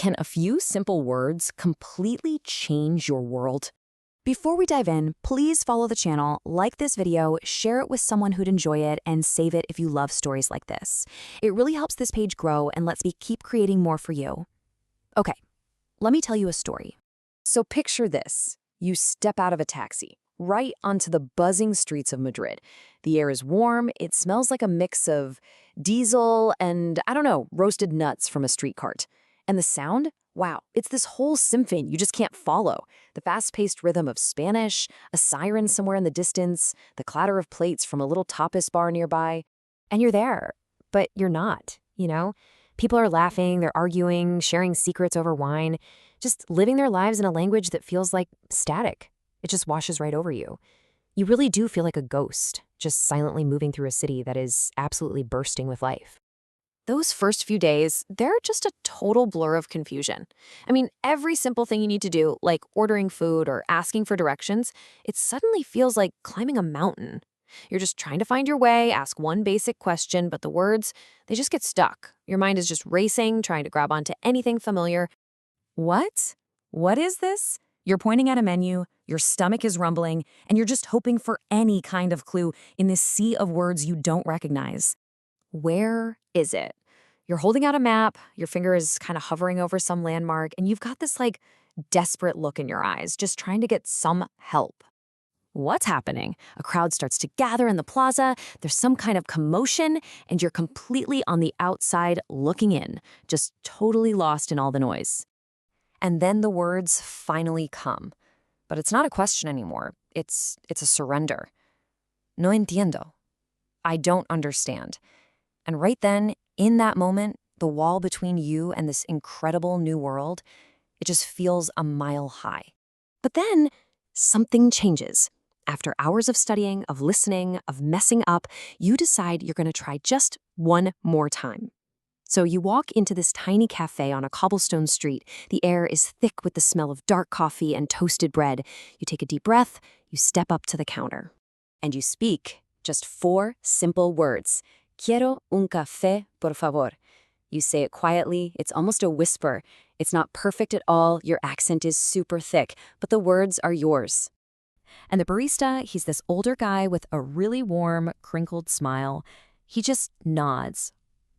Can a few simple words completely change your world? Before we dive in, please follow the channel, like this video, share it with someone who'd enjoy it, and save it if you love stories like this. It really helps this page grow and lets me keep creating more for you. Okay, let me tell you a story. So picture this. You step out of a taxi, right onto the buzzing streets of Madrid. The air is warm, it smells like a mix of diesel and, I don't know, roasted nuts from a street cart. And the sound? Wow, it's this whole symphony you just can't follow. The fast-paced rhythm of Spanish, a siren somewhere in the distance, the clatter of plates from a little tapas bar nearby. And you're there, but you're not, you know? People are laughing, they're arguing, sharing secrets over wine, just living their lives in a language that feels like static. It just washes right over you. You really do feel like a ghost, just silently moving through a city that is absolutely bursting with life. Those first few days, they're just a total blur of confusion. I mean, every simple thing you need to do, like ordering food or asking for directions, it suddenly feels like climbing a mountain. You're just trying to find your way, ask one basic question, but the words, they just get stuck. Your mind is just racing, trying to grab onto anything familiar. What? What is this? You're pointing at a menu, your stomach is rumbling, and you're just hoping for any kind of clue in this sea of words you don't recognize. Where is it? You're holding out a map, your finger is kind of hovering over some landmark, and you've got this desperate look in your eyes, just trying to get some help. What's happening? A crowd starts to gather in the plaza, there's some kind of commotion, and you're completely on the outside looking in, just totally lost in all the noise. And then the words finally come. But it's not a question anymore. It's a surrender. No entiendo. I don't understand. And right then, in that moment, the wall between you and this incredible new world, it just feels a mile high. But then, something changes. After hours of studying, of listening, of messing up, you decide you're going to try just one more time. So you walk into this tiny cafe on a cobblestone street. The air is thick with the smell of dark coffee and toasted bread. You take a deep breath, you step up to the counter, and you speak just 4 simple words. Quiero un café, por favor. You say it quietly, it's almost a whisper. It's not perfect at all, your accent is super thick, but the words are yours. And the barista, he's this older guy with a really warm, crinkled smile. He just nods.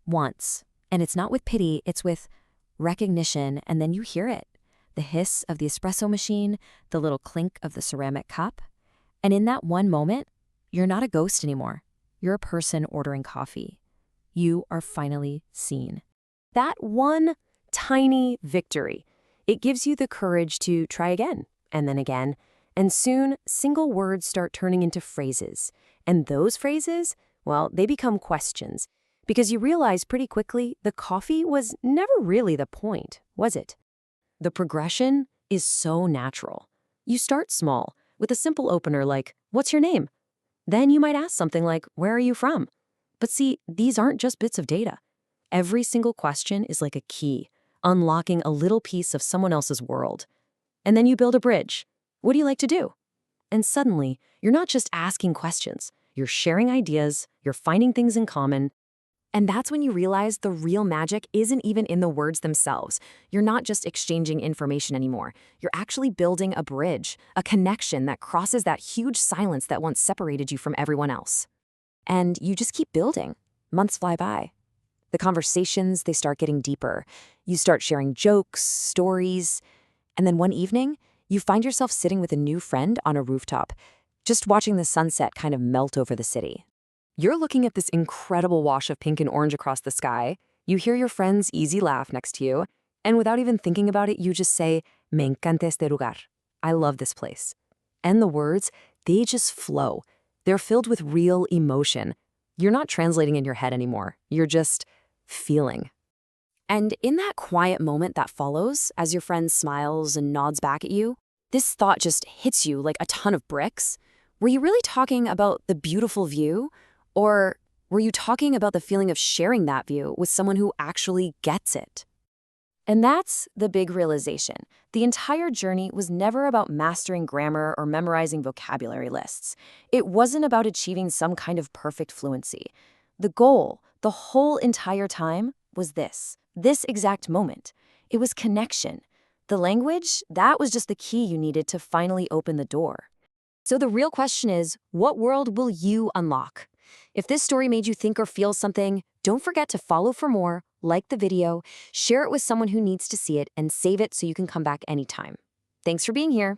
Once. And it's not with pity, it's with recognition, and then you hear it. The hiss of the espresso machine, the little clink of the ceramic cup. And in that one moment, you're not a ghost anymore. You're a person ordering coffee. You are finally seen. That one tiny victory, it gives you the courage to try again, and then again, and soon single words start turning into phrases. And those phrases, well, they become questions. Because you realize pretty quickly the coffee was never really the point, was it? The progression is so natural. You start small, with a simple opener like, "What's your name?" Then you might ask something like, "Where are you from?" But see, these aren't just bits of data. Every single question is like a key, unlocking a little piece of someone else's world. And then you build a bridge. What do you like to do? And suddenly, you're not just asking questions. You're sharing ideas, you're finding things in common. And that's when you realize the real magic isn't even in the words themselves. You're not just exchanging information anymore. You're actually building a bridge, a connection that crosses that huge silence that once separated you from everyone else. And you just keep building. Months fly by. The conversations, they start getting deeper. You start sharing jokes, stories. And then one evening, you find yourself sitting with a new friend on a rooftop, just watching the sunset kind of melt over the city. You're looking at this incredible wash of pink and orange across the sky. You hear your friend's easy laugh next to you, and without even thinking about it, you just say, "Me encanta este lugar." I love this place. And the words, they just flow. They're filled with real emotion. You're not translating in your head anymore. You're just feeling. And in that quiet moment that follows, as your friend smiles and nods back at you, this thought just hits you like a ton of bricks. Were you really talking about the beautiful view? Or were you talking about the feeling of sharing that view with someone who actually gets it? And that's the big realization. The entire journey was never about mastering grammar or memorizing vocabulary lists. It wasn't about achieving some kind of perfect fluency. The goal, the whole entire time, was this exact moment. It was connection. The language, that was just the key you needed to finally open the door. So the real question is, what world will you unlock? If this story made you think or feel something, don't forget to follow for more, like the video, share it with someone who needs to see it, and save it so you can come back anytime. Thanks for being here.